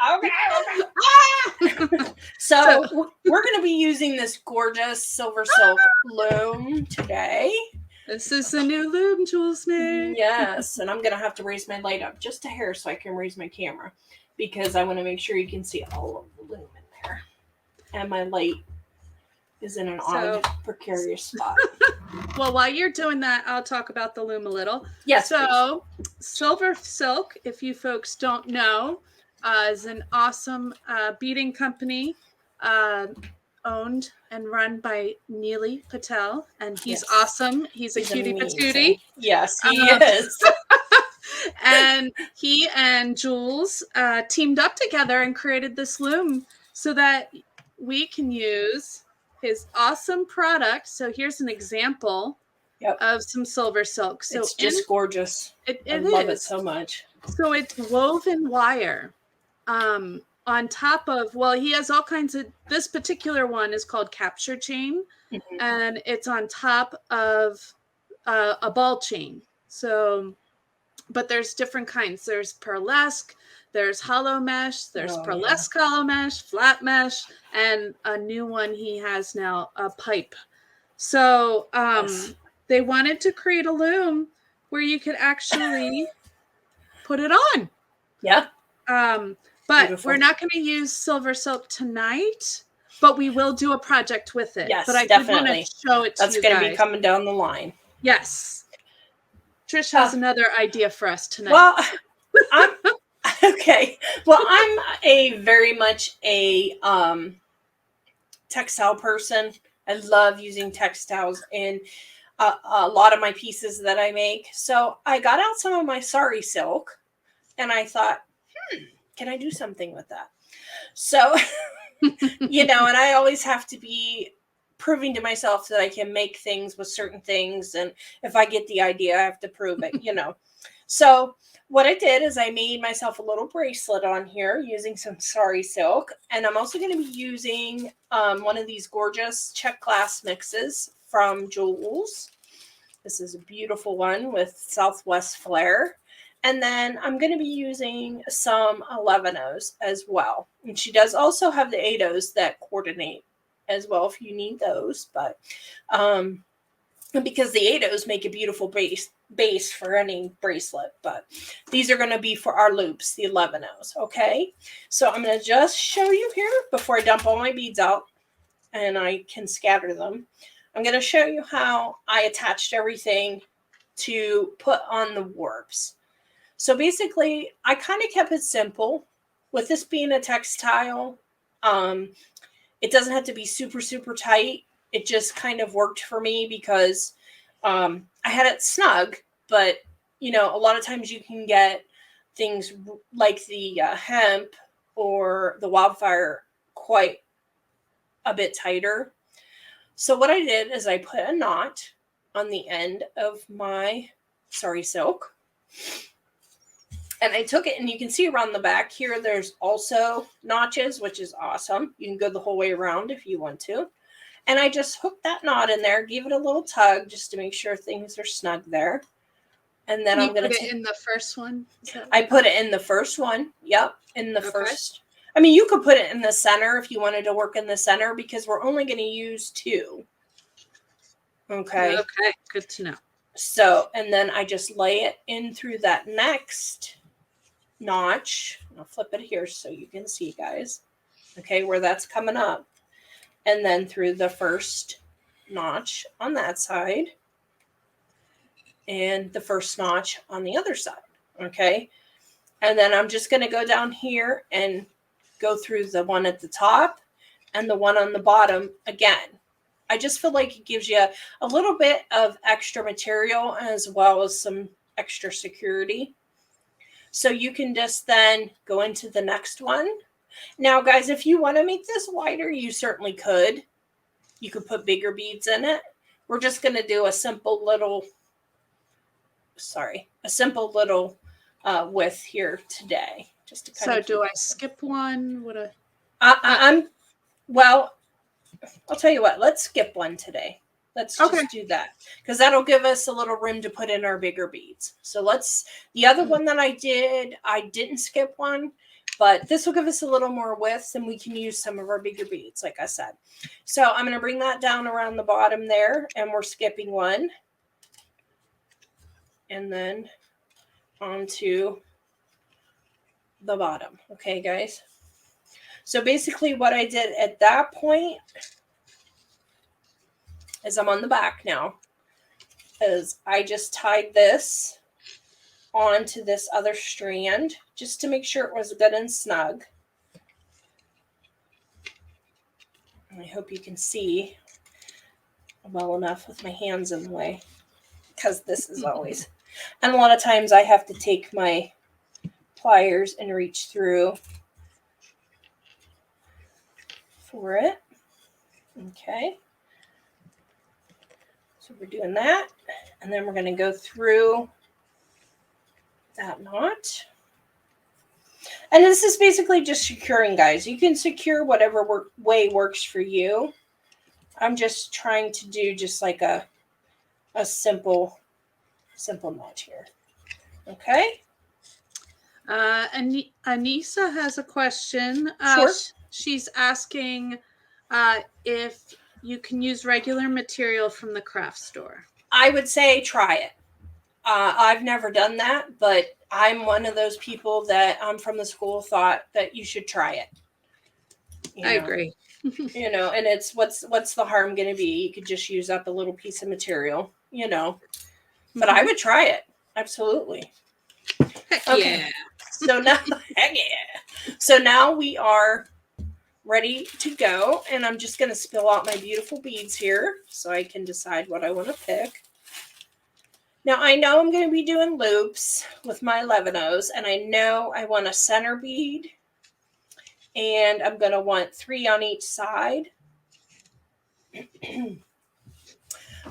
out. Okay. So we're going to be using this gorgeous SilverSilk loom today. This is the new loom, Jules May. Yes, and I'm going to have to raise my light up just a hair so I can raise my camera because I want to make sure you can see all of the loom in there. And my light is in an odd, precarious spot. Well, while you're doing that, I'll talk about the loom a little. Yes. So, SilverSilk, if you folks don't know, is an awesome beading company owned and run by Neely Patel, and he's awesome. He's a cutie patootie. Yes, he is. And he and Jules teamed up together and created this loom so that we can use his awesome product. So here's an example of some SilverSilk. So it's just gorgeous. I love it so much. So it's woven wire on top of, well, he has all kinds of, this particular one is called capture chain, and it's on top of a ball chain. So, but there's different kinds. There's pearlesque, there's hollow mesh, there's pearlesque hollow mesh, flat mesh, and a new one he has now, a pipe. So they wanted to create a loom where you could actually put it on. Yeah. But beautiful. We're not going to use SilverSilk tonight, but we will do a project with it. Yes, but I definitely. Did want to show it to That's you going to guys. be coming down the line. Yes. Trish has another idea for us tonight. Well, I'm okay. Well, I'm very much a textile person. I love using textiles in a lot of my pieces that I make. So I got out some of my Sari Silk, and I thought, can I do something with that? So, and I always have to be proving to myself that I can make things with certain things. And if I get the idea, I have to prove it, So what I did is I made myself a little bracelet on here using some Sari Silk. And I'm also going to be using one of these gorgeous Czech glass mixes from Jewels. This is a beautiful one with Southwest flare. And then I'm going to be using some 11-0s as well. And she does also have the 8-0s that coordinate as well if you need those. But because the 8-0s make a beautiful base for any bracelet. But these are going to be for our loops, the 11-0s. Okay. So I'm going to just show you here before I dump all my beads out and I can scatter them. I'm going to show you how I attached everything to put on the warps. So basically, I kind of kept it simple. With this being a textile, it doesn't have to be super, super tight. It just kind of worked for me because I had it snug. But, a lot of times you can get things like the hemp or the wildfire quite a bit tighter. So what I did is I put a knot on the end of my Sari Silk. And I took it, and you can see around the back here, there's also notches, which is awesome. You can go the whole way around if you want to. And I just hooked that knot in there, gave it a little tug just to make sure things are snug there. And then I'm going to put it in the first one? I put it in the first one. Yep, in the first. I mean, you could put it in the center if you wanted to work in the center because we're only going to use 2. Okay. Okay, good to know. So, and then I just lay it in through that next notch. I'll flip it here so you can see, guys. Okay, where that's coming up. And then through the first notch on that side. And the first notch on the other side. Okay. And then I'm just going to go down here and go through the one at the top and the one on the bottom again. I just feel like it gives you a little bit of extra material as well as some extra security. So you can just then go into the next one. Now, guys, if you want to make this wider, you certainly could. You could put bigger beads in it. We're just going to do a simple little, width here today. Just to kind of. So do I skip one? Well, I'll tell you what, let's skip one today. Let's just do that because that'll give us a little room to put in our bigger beads. So the other one that I didn't skip one, But this will give us a little more width and we can use some of our bigger beads, like I said. So I'm going to bring that down around the bottom there, and we're skipping one. And then onto the bottom. Okay, guys. So basically what I did at that point is I'm on the back now, is I just tied this onto this other strand just to make sure it was good and snug. I hope you can see well enough with my hands in the way, because this is always, and a lot of times I have to take my pliers and reach through for it. Okay. So we're doing that, and then we're going to go through that knot. And this is basically just securing, guys. You can secure whatever way works for you. I'm just trying to do just like a simple knot here. Okay. Anissa has a question. Sure. She's asking if you can use regular material from the craft store. I would say try it. I've never done that, but I'm one of those people that I'm from the school thought that you should try it. I agree. And it's what's the harm going to be? You could just use up a little piece of material, but I would try it. Absolutely. Heck okay. Yeah. So now, heck yeah. So now we are ready to go, and I'm just going to spill out my beautiful beads here so I can decide what I want to pick. Now, I know I'm going to be doing loops with my 11-0s, and I know I want a center bead, and I'm going to want 3 on each side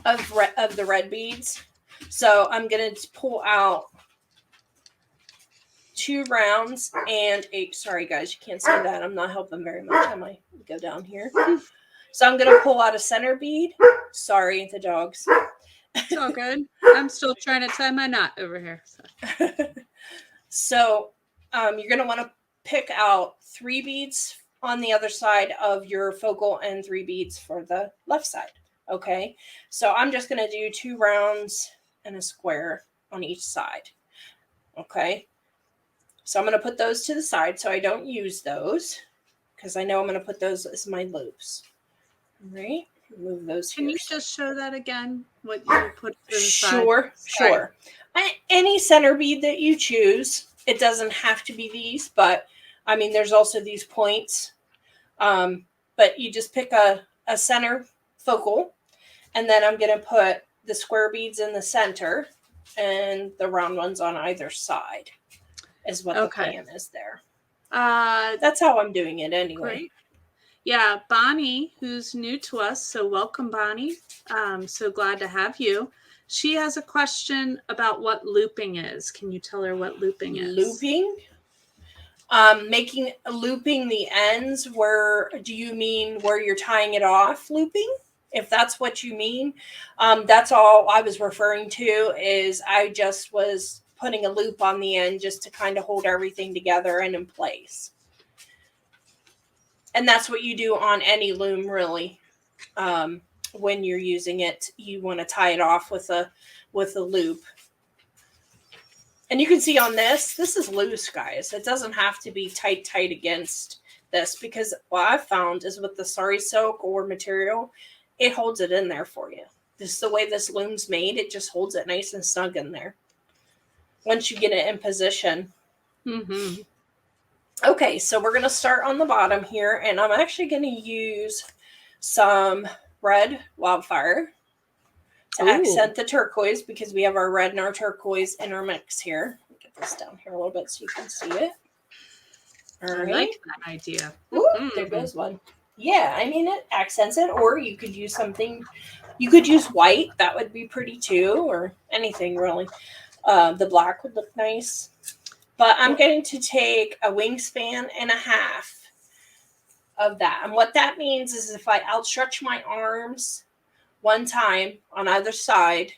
of the red beads. So I'm going to pull out 2 rounds and 8. Sorry, guys, you can't see that. I'm not helping very much. I might go down here. So I'm going to pull out a center bead. Sorry, the dogs. It's all good. I'm still trying to tie my knot over here. So you're going to want to pick out 3 beads on the other side of your focal and 3 beads for the left side. Okay. So I'm just going to do 2 rounds and a square on each side. Okay. So I'm going to put those to the side so I don't use those, because I know I'm going to put those as my loops. All right. Move those here. Can you just show that again? What you put to the side? Sure. Any center bead that you choose. It doesn't have to be these, but I mean, there's also these points. But you just pick a center focal, and then I'm going to put the square beads in the center and the round ones on either side is what the plan is there. That's how I'm doing it anyway. Great. Yeah, Bonnie, who's new to us, so welcome, Bonnie. So glad to have you. She has a question about what looping is. Can you tell her what looping is? Looping? Looping the ends. Where do you mean where you're tying it off? Looping? If that's what you mean, that's all I was referring to. Is I just was putting a loop on the end just to kind of hold everything together and in place. And that's what you do on any loom, really. When you're using it, you want to tie it off with a loop. And you can see on this is loose, guys. It doesn't have to be tight against this, because what I've found is with the Sari Silk or material, it holds it in there for you. This is the way this loom's made. It just holds it nice and snug in there once you get it in position. Mm-hmm. Okay, so we're going to start on the bottom here, and I'm actually going to use some red wildfire to accent the turquoise, because we have our red and our turquoise in our mix here. Get this down here a little bit so you can see it. All right. I like that idea. Ooh, there goes one. Yeah, I mean, it accents it, or you could use something. You could use white. That would be pretty too, or anything really. The black would look nice. But I'm going to take a wingspan and a half of that. And what that means is if I outstretch my arms one time on either side,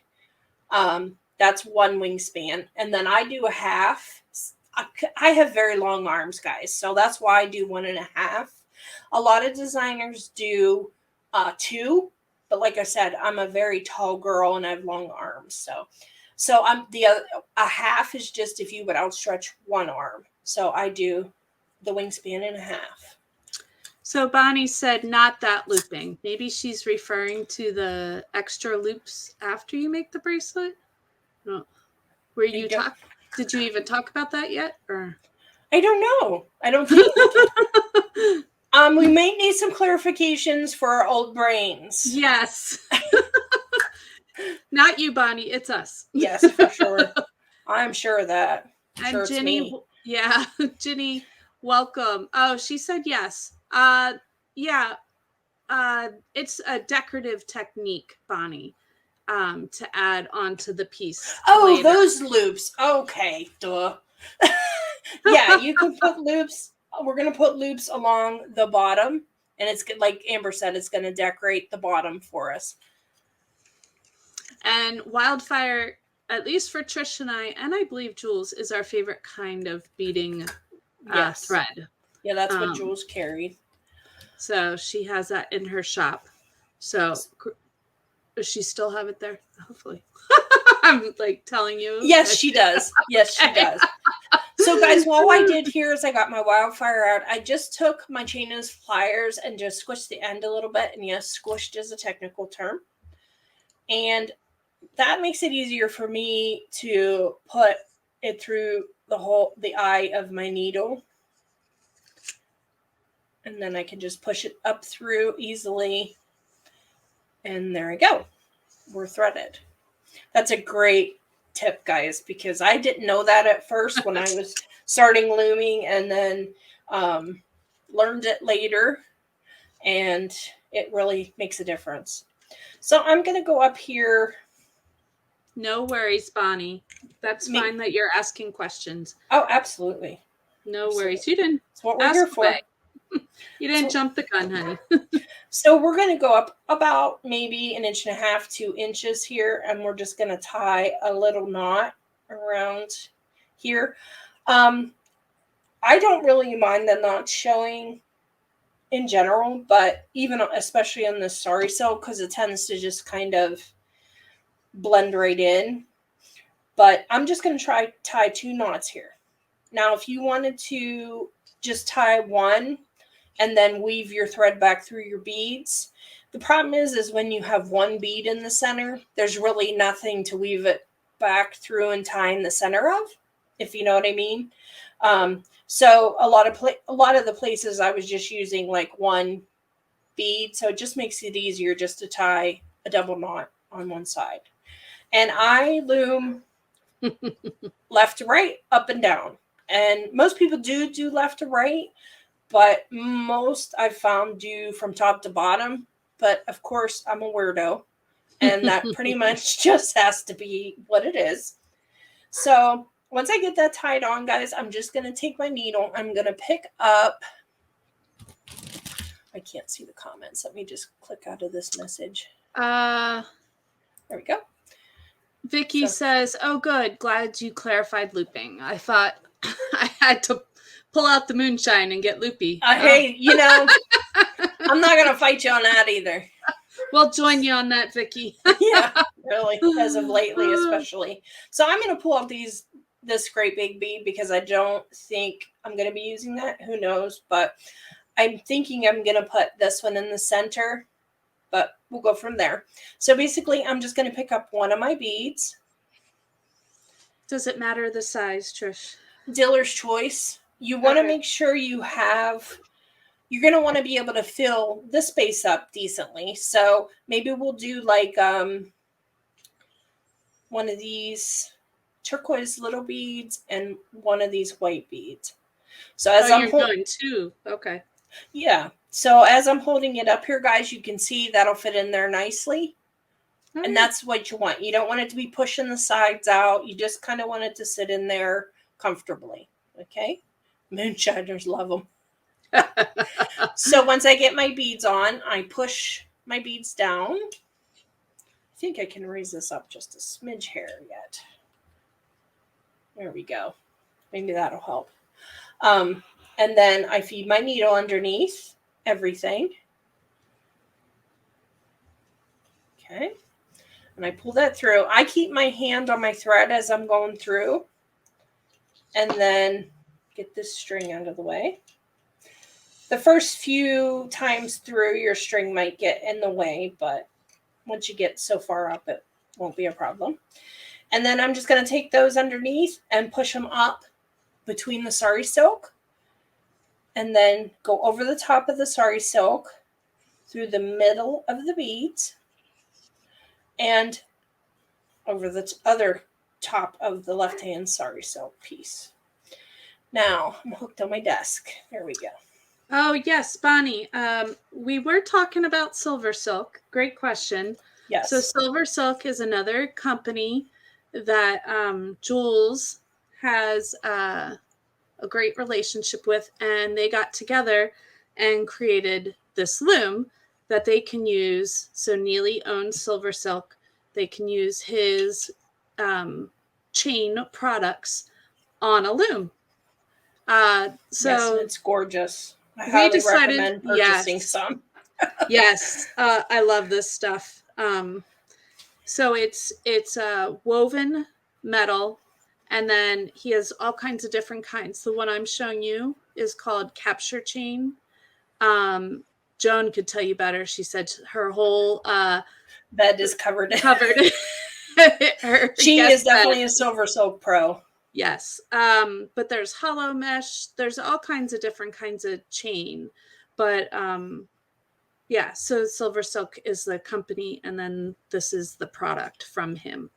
that's one wingspan. And then I do a half I have very long arms, guys, so that's why I do 1.5. A lot of designers do 2, but like I said, I'm a very tall girl and I have long arms, so I'm a half is just if you would outstretch one arm. So I do the wingspan in a half. So Bonnie said not that looping. Maybe she's referring to the extra loops after you make the bracelet. No. Did you even talk about that yet? Or I don't know. I don't think we may need some clarifications for our old brains. Yes. Not you, Bonnie. It's us. Yes, for sure. I'm sure of that. And sure Ginny, yeah, Ginny, welcome. Oh, she said yes. Yeah. It's a decorative technique, Bonnie, to add onto the piece. Oh, later. Those loops. Okay, duh. Yeah, you can put loops. We're going to put loops along the bottom, and it's like Amber said, it's going to decorate the bottom for us. And Wildfire, at least for Trish and I believe Jules, is our favorite kind of beading thread. Yeah, that's what Jules carried. So she has that in her shop. So does she still have it there? Hopefully. I'm like telling you. Yes, she does. Yes, she does. So guys, what I did here is I got my Wildfire out. I just took my chain nose pliers and just squished the end a little bit. And yes, squished is a technical term. And that makes it easier for me to put it through the eye of my needle. And then I can just push it up through easily. And there I go. We're threaded. That's a great tip, guys, because I didn't know that at first when I was starting looming, and then learned it later, and it really makes a difference. So I'm going to go up here. No worries, Bonnie. That's fine that you're asking questions. Oh, absolutely. No worries. You didn't. That's what we're here for. You didn't jump the gun, honey. So we're going to go up about maybe 1.5 inches, 2 inches here, and we're just going to tie a little knot around here. I don't really mind the knot showing in general, but especially on the Sari Silk, because it tends to just kind of blend right in. But I'm just going to tie 2 knots here. Now, if you wanted to just tie one and then weave your thread back through your beads, the problem is when you have one bead in the center, there's really nothing to weave it back through and tie in the center of, if you know what I mean. So a lot of the places I was just using like one bead, so it just makes it easier just to tie a double knot on one side. And I loom left to right, up and down. And most people do left to right, but most I've found do from top to bottom. But of course, I'm a weirdo, and that pretty much just has to be what it is. So once I get that tied on, guys, I'm just going to take my needle. I'm going to pick up. I can't see the comments. Let me just click out of this message. There we go. Vicky says, "Oh, good. Glad you clarified looping. I thought I had to pull out the moonshine and get loopy." Hey, I'm not going to fight you on that either. We'll join you on that, Vicky. Yeah, really, as of lately, especially. So I'm going to pull out this great big bead because I don't think I'm going to be using that. Who knows? But I'm thinking I'm going to put this one in the center, but we'll go from there. So basically, I'm just going to pick up one of my beads. Does it matter the size, Trish? Dealer's choice. You want to make sure you're going to want to be able to fill the space up decently. So maybe we'll do like one of these turquoise little beads and one of these white beads. So as I'm doing two. Okay. Yeah. So as I'm holding it up here, guys, you can see that'll fit in there nicely. All and that's what you want. You don't want it to be pushing the sides out. You just kind of want it to sit in there comfortably. Okay. Moonshiners love them. So once I get my beads on, I push my beads down. I think I can raise this up just a smidge hair yet. There we go. Maybe that'll help. And then I feed my needle underneath everything. Okay. And I pull that through. I keep my hand on my thread as I'm going through. And then get this string out of the way. The first few times through, your string might get in the way, but once you get so far up, it won't be a problem. And then I'm just going to take those underneath and push them up between the Sari Silk. And then go over the top of the Sari Silk through the middle of the beads and over the other top of the left-hand Sari Silk piece. Now, I'm hooked on my desk. There we go. Oh, yes, Bonnie. We were talking about SilverSilk. Great question. Yes. So SilverSilk is another company that Jules has a great relationship with, and they got together and created this loom that they can use. So Neely owns SilverSilk. They can use his chain products on a loom. Yes, it's gorgeous. I highly recommend purchasing some. Yes, I love this stuff. So it's woven metal, and then he has all kinds of different kinds. The one I'm showing you is called Capture Chain. Joan could tell you better. She said her whole bed is covered. She is definitely a SilverSilk pro. Yes. But there's hollow mesh. There's all kinds of different kinds of chain. But yeah, so SilverSilk is the company, and then this is the product from him.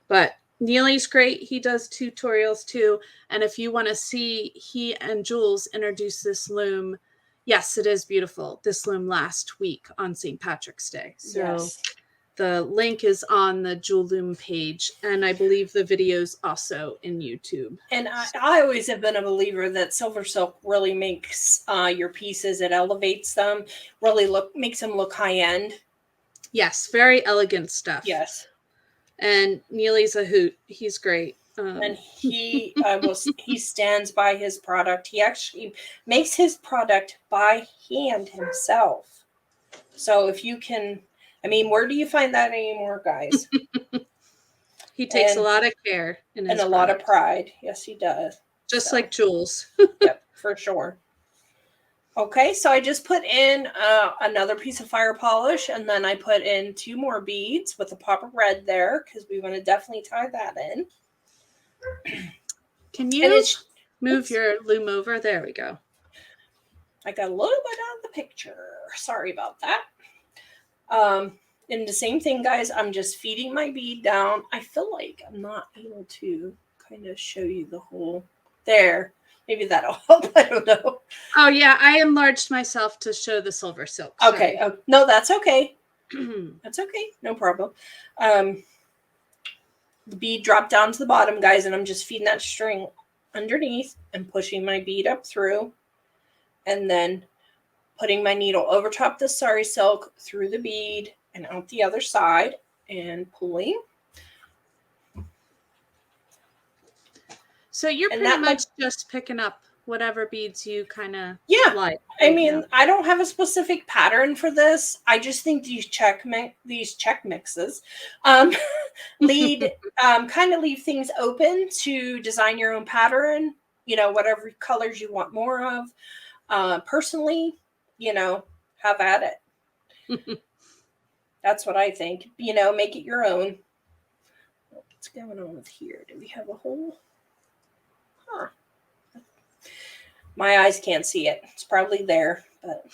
But Neely's great. He does tutorials too. And if you want to see he and Jules introduce this loom, yes, it is beautiful. This loom last week on St. Patrick's Day. So yes. The link is on the Jewel Loom page, and I believe the video's also in YouTube. And I always have been a believer that SilverSilk really makes your pieces, it elevates them, really makes them look high-end. Yes, very elegant stuff. Yes. And Neely's a hoot. He's great. And he stands by his product. He actually makes his product by hand himself. So if you can... I mean, where do you find that anymore, guys? He takes a lot of care and a lot of pride. Yes, he does. Just like Jules. Yep, for sure. Okay, so I just put in another piece of fire polish, and then I put in 2 more beads with a pop of red there because we want to definitely tie that in. Can you move your loom over? There we go. I got a little bit out of the picture. Sorry about that. And the same thing, guys, I'm just feeding my bead down. I feel like I'm not able to kind of show you the whole there. Maybe that'll help. I don't know. Oh, yeah. I enlarged myself to show the SilverSilk. Okay. No, that's okay. That's okay. No problem. The bead dropped down to the bottom, guys, and I'm just feeding that string underneath and pushing my bead up through. And then putting my needle over top the Sari Silk through the bead and out the other side and pulling. So you're pretty much just picking up whatever beads you kind of like. I mean, I don't have a specific pattern for this. I just think these check mixes lead kind of leave things open to design your own pattern. You know, whatever colors you want more of. Personally, you know, have at it. That's what I think. You know, make it your own. What's going on with here? Do we have a hole? Huh. My eyes can't see it. It's probably there, but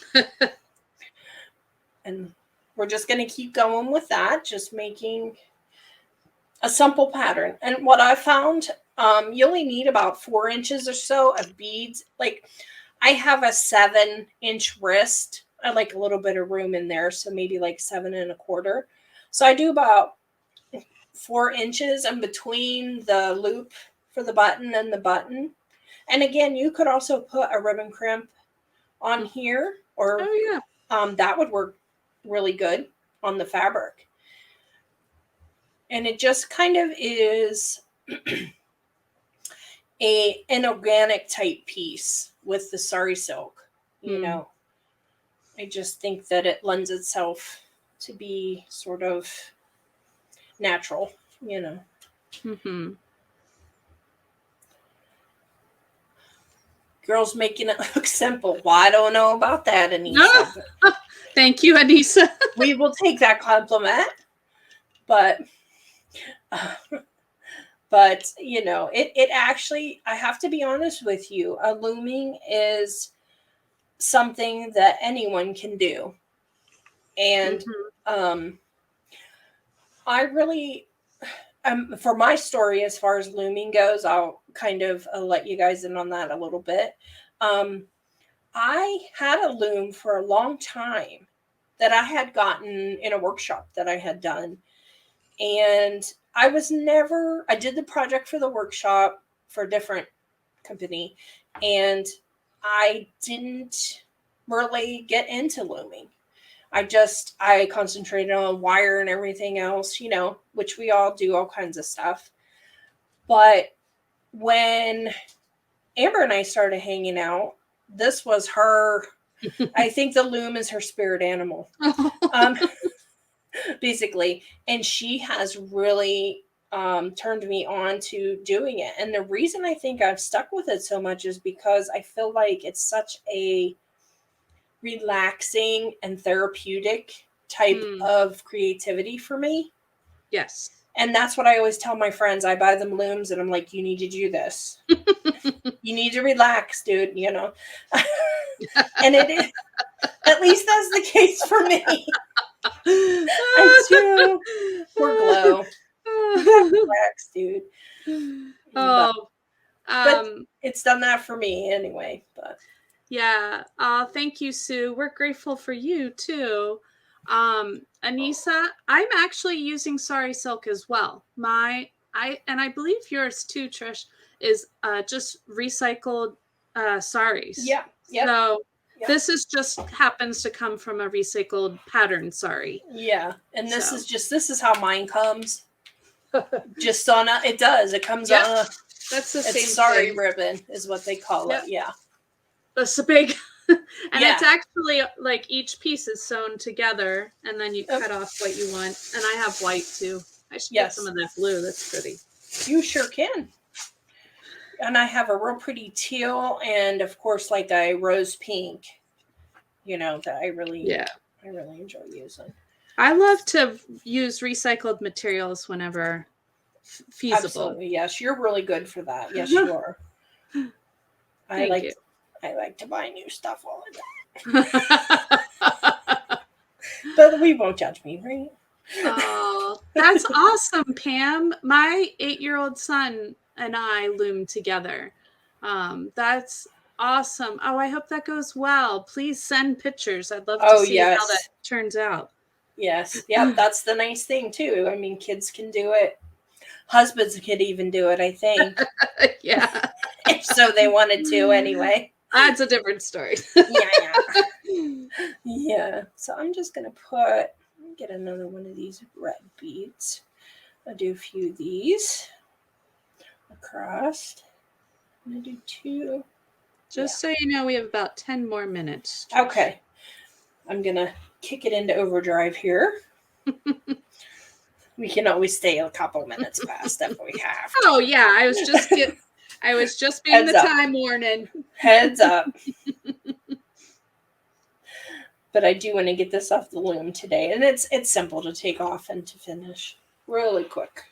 and we're just going to keep going with that, just making a simple pattern. And what I found, you only need about 4 inches or so of beads. Like, I have a 7-inch wrist. I like a little bit of room in there, so maybe like 7 1/4. So I do about 4 inches in between the loop for the button and the button. And again, you could also put a ribbon crimp on here, or that would work really good on the fabric. And it just kind of is an organic type piece with the Sari Silk. You know, I just think that it lends itself to be sort of natural, you know. Mm-hmm. Girls making it look simple. Well, I don't know about that, Anissa. Thank you, Anissa. We will take that compliment. But you know, it actually, I have to be honest with you, a looming is something that anyone can do. And I really, for my story, as far as looming goes, I'll kind of let you guys in on that a little bit. I had a loom for a long time that I had gotten in a workshop that I had done. And I did the project for the workshop for a different company. And I didn't really get into looming. I concentrated on wire and everything else, you know, which we all do, all kinds of stuff. But when Amber and I started hanging out, this was her, I think the loom is her spirit animal, basically. And she has really turned me on to doing it. And the reason I think I've stuck with it so much is because I feel like it's such a relaxing and therapeutic type of creativity for me. Yes. And that's what I always tell my friends. I buy them looms and I'm like, you need to do this. You need to relax, dude, you know. And it is, at least that's the case for me. I do. Poor Glow. Relax, dude. But it's done that for me anyway. But yeah. Thank you, Sue. We're grateful for you too. Anissa, I'm actually using Sari Silk as well. I believe yours too, Trish, is just recycled saris. Yeah. Yep. So this is just happens to come from a recycled pattern sari. Yeah. And this is how mine comes. Just on it does. It comes on a, that's the same sari thing. ribbon is what they call it. Yeah. That's a big and it's actually like each piece is sewn together and then you cut off what you want. And I have white too. I should get some of that blue. That's pretty. You sure can. And I have a real pretty teal and of course like a rose pink, you know, that I really enjoy using. I love to use recycled materials whenever feasible. Absolutely, yes. You're really good for that. Yes, you are. I like to buy new stuff all the time. But we won't judge me, right? Oh, that's awesome, Pam. My 8-year-old son and I loom together. That's awesome. Oh, I hope that goes well. Please send pictures. I'd love to see how that turns out. Yes. Yeah, that's the nice thing too. I mean, kids can do it. Husbands could even do it, I think. Yeah. If so they wanted to anyway. That's a different story. Yeah. So I'm just going to get another one of these red beads. I'll do a few of these across. I'm going to do 2. Just so you know, we have about 10 more minutes. Okay. I'm going to kick it into overdrive here. We can always stay a couple minutes past if we have to. Oh, yeah. I was just being the time warning. Heads up. But I do want to get this off the loom today. And it's simple to take off and to finish really quick.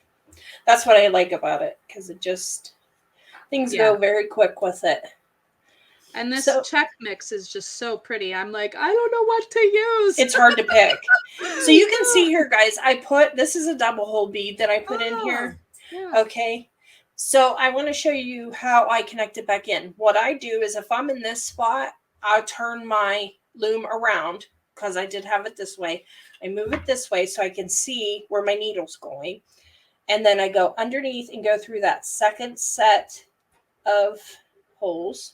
That's what I like about it, because it just, things go very quick with it. And this check mix is just so pretty. I'm like, I don't know what to use. It's hard to pick. So you can see here, guys, this is a double hole bead that I put in here. Yeah. Okay. So I want to show you how I connect it back in. What I do is if I'm in this spot, I'll turn my loom around because I did have it this way. I move it this way so I can see where my needle's going. And then I go underneath and go through that second set of holes.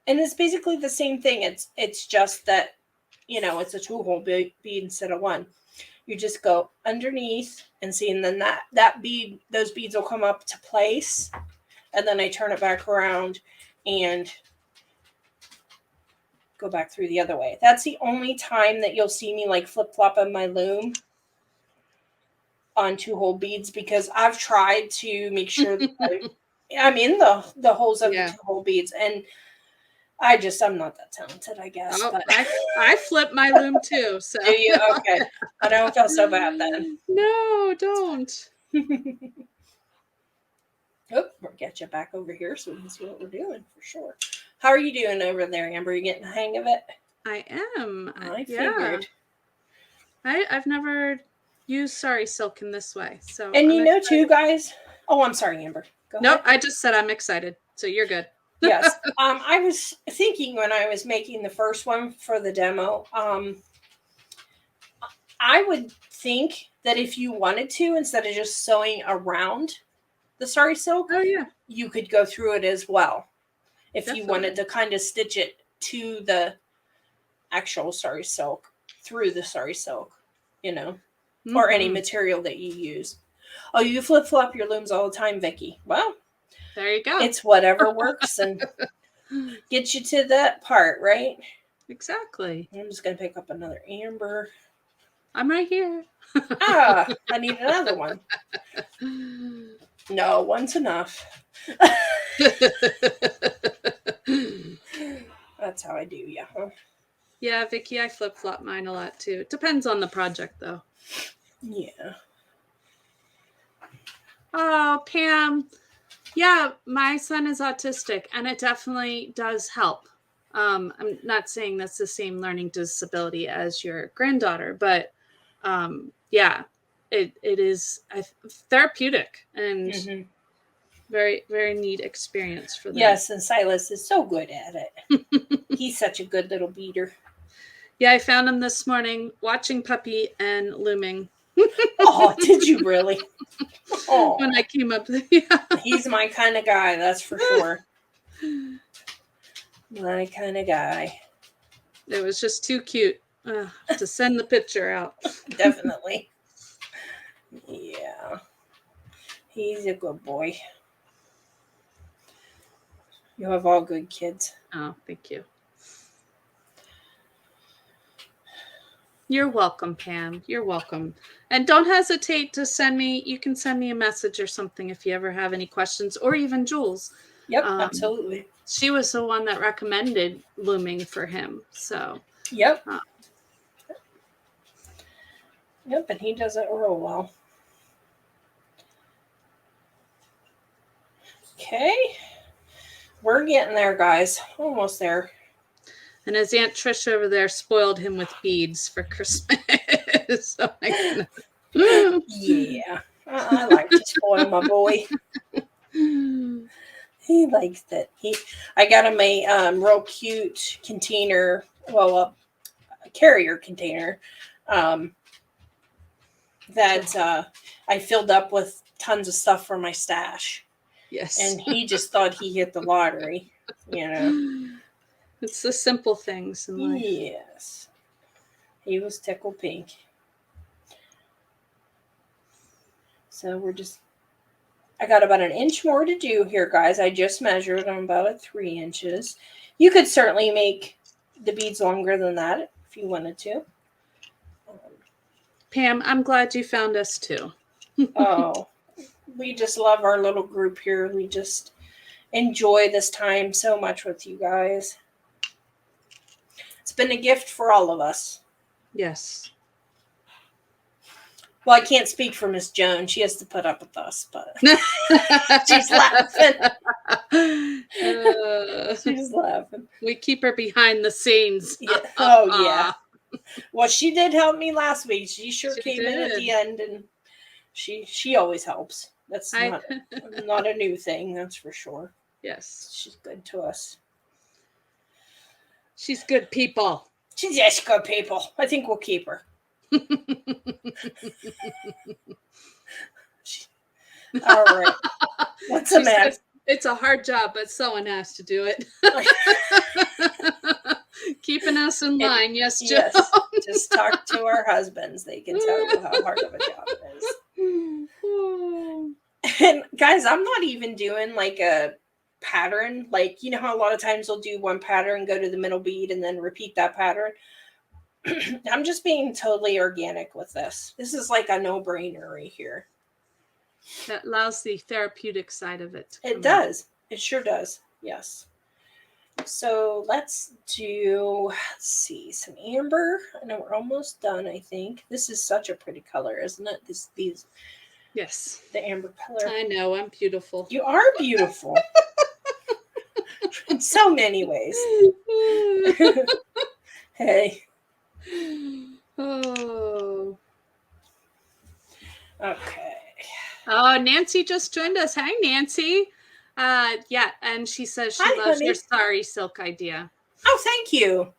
And it's basically the same thing. It's just that, you know, it's a 2-hole bead instead of 1. You just go underneath and see, and then that bead, those beads will come up to place, and then I turn it back around and go back through the other way. That's the only time that you'll see me like flip-flopping my loom on 2-hole beads, because I've tried to make sure that I'm in the holes of the 2-hole beads, and I'm not that talented, I guess. Oh, but I flip my loom too. So do you? Okay. I don't feel so bad then. No, don't. Oh, we'll get you back over here so we can see what we're doing for sure. How are you doing over there, Amber? You getting the hang of it? I am. I figured. I've never used Sari Silk in this way. So and you know too, guys. Oh, I'm sorry, Amber. Go nope, ahead. I just said I'm excited. So you're good. Yes. I was thinking when I was making the first one for the demo, I would think that if you wanted to, instead of just sewing around the Sari Silk, you could go through it as well. If you wanted to kind of stitch it to the actual Sari Silk, through the Sari Silk, or any material that you use. Oh, you flip-flop your looms all the time, Vicki. Well, there you go. It's whatever works and get you to that part, right? Exactly. I'm just going to pick up another Amber. I'm right here. I need another one. No, one's enough. That's how I do, yeah. Yeah, Vicki, I flip-flop mine a lot too. It depends on the project, though. Yeah. Oh, Pam. Yeah, my son is autistic, and it definitely does help. I'm not saying that's the same learning disability as your granddaughter, but yeah, it is therapeutic and very, very neat experience for them. Yes, and Silas is so good at it. He's such a good little beater. Yeah, I found him this morning watching Puppy and looming. Oh, did you really? Oh, when I came up, yeah. He's my kind of guy, that's for sure. My kind of guy. It was just too cute to send the picture out. Definitely. Yeah. He's a good boy. You have all good kids. Oh, thank you. You're welcome, Pam. You're welcome. And don't hesitate to you can send me a message or something if you ever have any questions, or even Jules. Yep, absolutely. She was the one that recommended looming for him. So. Yep. Yep, and he does it real well. Okay. We're getting there, guys. Almost there. And his Aunt Tricia over there spoiled him with beads for Christmas. So yeah. I like to spoil my boy. He likes it. I got him a real cute container, a carrier container that I filled up with tons of stuff for my stash. Yes. And he just thought he hit the lottery, It's the simple things in life. Yes. He was tickled pink. So I got about an inch more to do here, guys. I just measured. I'm about 3 inches. You could certainly make the beads longer than that if you wanted to. Pam, I'm glad you found us too. Oh, we just love our little group here. We just enjoy this time so much with you guys. It's been a gift for all of us. Yes. Well, I can't speak for Miss Joan. She has to put up with us, but she's laughing. She's laughing. We keep her behind the scenes. Yeah. Oh, yeah. Well, she did help me last week. She came in at the end, and she always helps. That's not a new thing, that's for sure. Yes. She's good to us. She's good people. She's just good people. I think we'll keep her. All right. What's the matter? It's a hard job, but someone has to do it. Keeping us in line. Yes, Joe. Yes, Just talk to our husbands. They can tell you how hard of a job it is. And guys, I'm not even doing like a pattern. Like, you know how a lot of times we'll do one pattern, go to the middle bead, and then repeat that pattern. I'm just being totally organic with this. This is like a no-brainer right here. That allows the therapeutic side of it. It does. It sure does. Yes. So let's do, let's see, some amber. I know we're almost done, I think. This is such a pretty color, isn't it? These. Yes. The amber color. I know, I'm beautiful. You are beautiful. In so many ways. Hey. Oh. Okay. Oh, Nancy just joined us. Hi, Nancy. Yeah, and she says she loves your Sari Silk idea. Oh, thank you.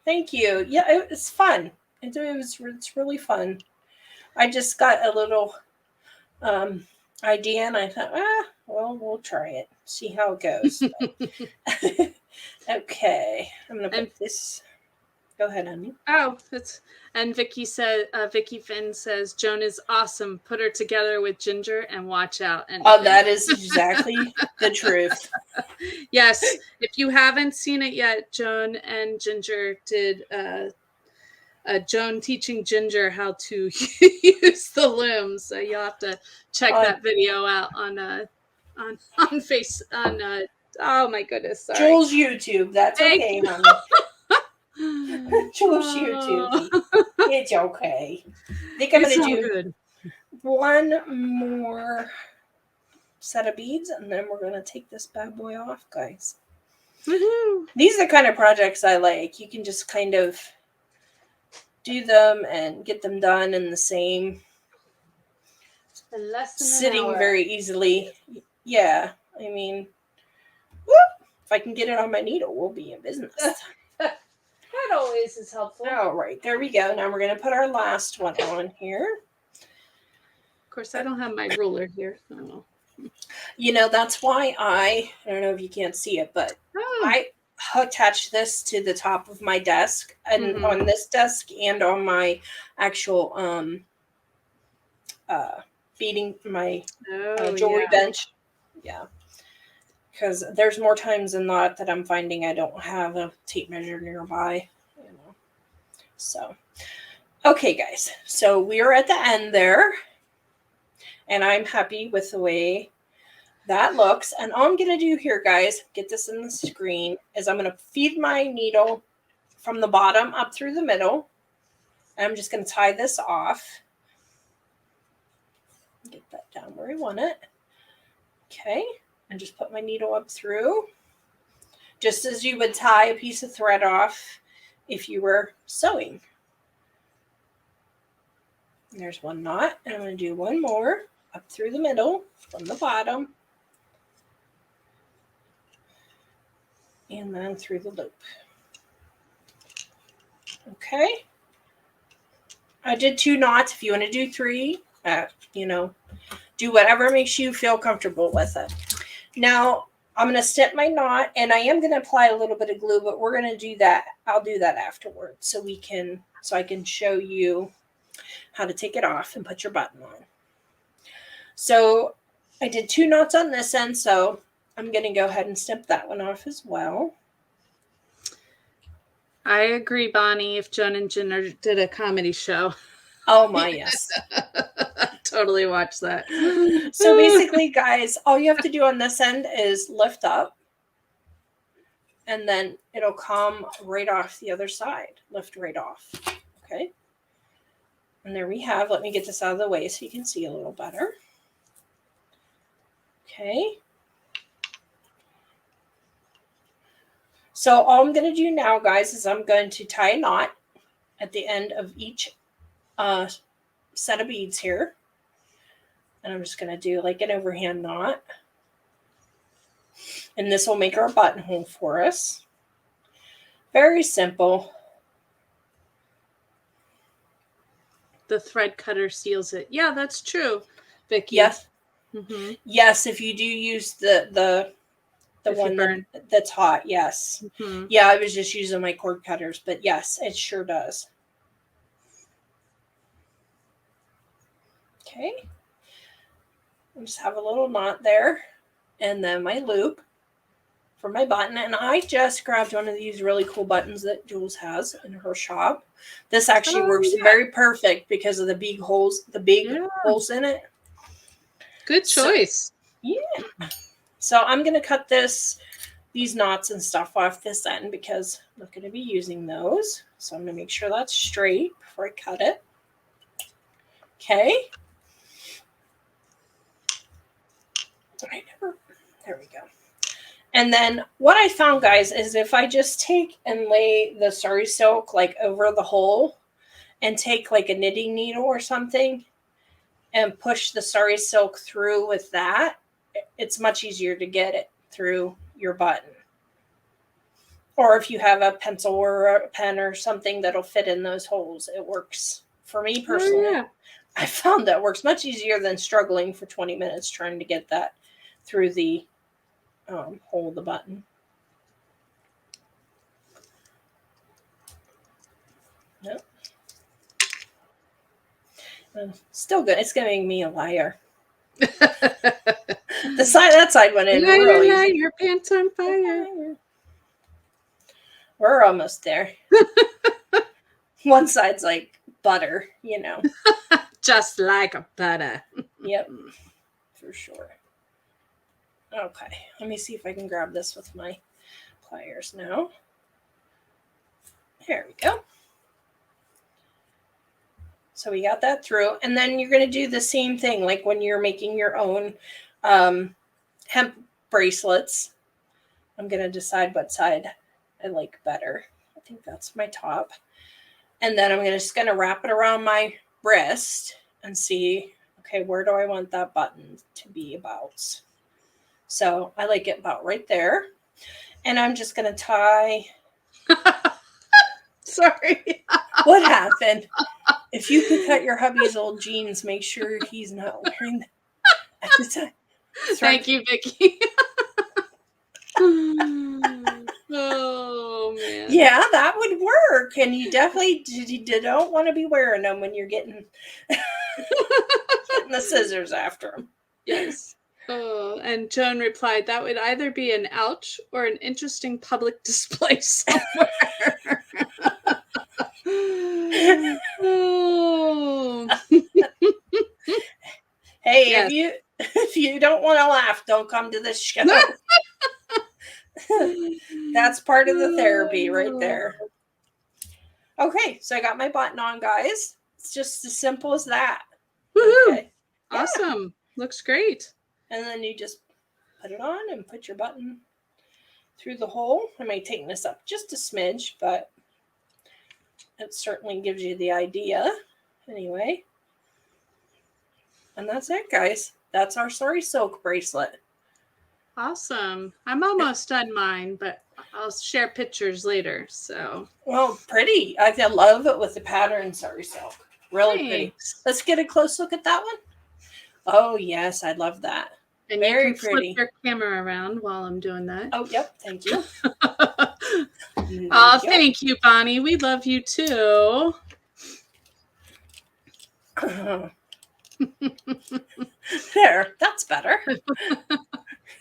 Thank you. Yeah, it's fun. It's really fun. I just got a little idea, and I thought, well, we'll try it. See how it goes. Okay, I'm gonna put this. Go ahead, honey. Oh, and Vicky Finn says Joan is awesome. Put her together with Ginger and watch out. And that is exactly the truth. Yes, if you haven't seen it yet, Joan and Ginger did Joan teaching Ginger how to use the looms. So you'll have to check that video out on face on. Oh my goodness, sorry. Jewel's YouTube. That's okay, honey. Jewel's YouTube. It's okay. I think I'm going to do one more set of beads, and then we're going to take this bad boy off, guys. Woohoo. These are the kind of projects I like. You can just kind of do them and get them done in the same sitting very easily. Yeah, I mean, if I can get it on my needle, we'll be in business. That always is helpful. All right, there we go. Now we're going to put our last one on here. Of course, I don't have my ruler here. So. You know, that's why I don't know if you can't see it, but I attach this to the top of my desk, and on this desk and on my actual beading, my jewelry bench. Yeah. Because there's more times than not that I'm finding I don't have a tape measure nearby. You know. So, okay, guys. So we are at the end there. And I'm happy with the way that looks. And all I'm going to do here, guys, get this in the screen, is I'm going to feed my needle from the bottom up through the middle. And I'm just going to tie this off. Get that down where I want it. Okay. And just put my needle up through, just as you would tie a piece of thread off if you were sewing. And there's one knot, and I'm going to do one more up through the middle from the bottom, and then through the loop. Okay. I did 2 knots. If you want to do 3, do whatever makes you feel comfortable with it. Now, I'm going to snip my knot, and I am going to apply a little bit of glue, but we're going to do that. I'll do that afterwards so I can show you how to take it off and put your button on. So I did 2 knots on this end, so I'm going to go ahead and snip that one off as well. I agree, Bonnie, if Joan and Ginger did a comedy show. Oh my, yes. Totally watch that. So basically, guys, all you have to do on this end is lift up, and then it'll come right off the other side. Lift right off. Okay. And there we have. Let me get this out of the way so you can see a little better. Okay. So all I'm going to do now, guys, is I'm going to tie a knot at the end of each set of beads here. And I'm just going to do like an overhand knot. And this will make our buttonhole for us. Very simple. The thread cutter seals it. Yeah, that's true, Vicky. Yes. Mm-hmm. Yes, if you do use the The one that's hot, yes. Mm-hmm. Yeah, I was just using my cord cutters, but yes, it sure does. Okay. I just have a little knot there. And then my loop for my button. And I just grabbed one of these really cool buttons that Jules has in her shop. This actually works very perfect because of the big holes, holes in it. Good choice. Yeah. So I'm going to cut these knots and stuff off this end because I'm not going to be using those. So I'm going to make sure that's straight before I cut it. Okay. There we go. And then what I found, guys, is if I just take and lay the Sari Silk like over the hole and take like a knitting needle or something and push the Sari Silk through with that, it's much easier to get it through your button. Or if you have a pencil or a pen or something that'll fit in those holes, it works. For me personally, I found that works much easier than struggling for 20 minutes trying to get that through the hole of the button. Nope. Still good. It's going to make me a liar. That side went in really easy. Your pants on fire. We're almost there. One side's like butter, you know. Just like a butter. Yep, for sure. Okay, let me see if I can grab this with my pliers now. There we go. So we got that through. And then you're going to do the same thing like when you're making your own hemp bracelets. I'm going to decide what side I like better. I think that's my top. And then I'm just going to wrap it around my wrist and see, okay, where do I want that button to be about? So I like it about right there. And I'm just going to tie. Sorry. What happened? If you could cut your hubby's old jeans, make sure he's not wearing them at the time. Thank you, Vicki. Oh, man. Yeah, that would work. And you definitely don't want to be wearing them when you're getting the scissors after them. Yes. Oh, and Joan replied, that would either be an ouch or an interesting public display somewhere. Oh. Hey, yes. if you don't want to laugh, don't come to this show. That's part of the therapy right there. Okay, so I got my button on, guys. It's just as simple as that. Woohoo! Okay. Awesome. Yeah. Looks great. And then you just put it on and put your button through the hole. I may tighten this up just a smidge, but it certainly gives you the idea. Anyway. And that's it, guys. That's our Sari Silk bracelet. Awesome. I'm almost done mine, but I'll share pictures later. So, well, pretty. I love it with the pattern Sari Silk. Really Thanks. Pretty. Let's get a close look at that one. Oh, yes. I love that. And very you can pretty. flip your camera around while I'm doing that. Oh, yep. Thank you. Oh, thank you, Bonnie. We love you too. There. That's better.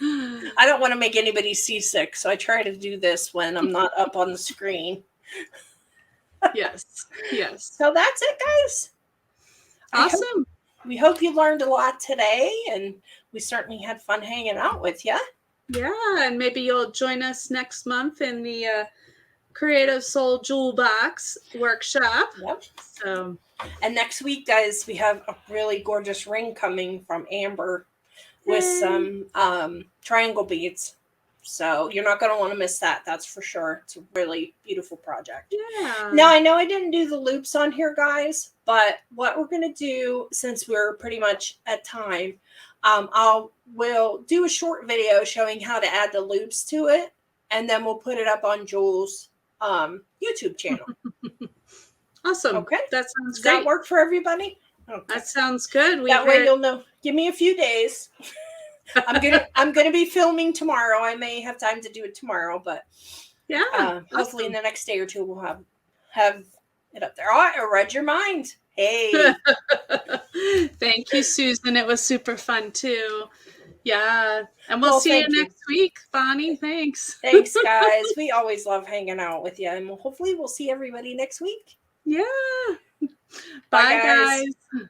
I don't want to make anybody seasick, so I try to do this when I'm not up on the screen. Yes. Yes. So that's it, guys. Awesome. We hope you learned a lot today, and we certainly had fun hanging out with you. Yeah, and maybe you'll join us next month in the Creative Soul Jewel Box workshop. Yep. So, and next week, guys, we have a really gorgeous ring coming from Amber with some triangle beads. So you're not going to want to miss that. That's for sure. It's a really beautiful project. Yeah. Now, I know I didn't do the loops on here, guys, but what we're going to do, since we're pretty much at time, we'll do a short video showing how to add the loops to it, and then we'll put it up on Jewel's YouTube channel. Awesome. Okay. That sounds Does great. that work for everybody? Okay. That sounds good. That way you'll know. Give me a few days. I'm gonna be filming tomorrow. I may have time to do it tomorrow, but Yeah. hopefully in the next day or two we'll have it up there. Oh, I read your mind. Hey. Thank you, Susan. It was super fun too. Yeah. And we'll see you thank you. next week, Bonnie. Thanks. Thanks, guys. We always love hanging out with you, and hopefully we'll see everybody next week. Yeah. Bye, Bye, guys. guys.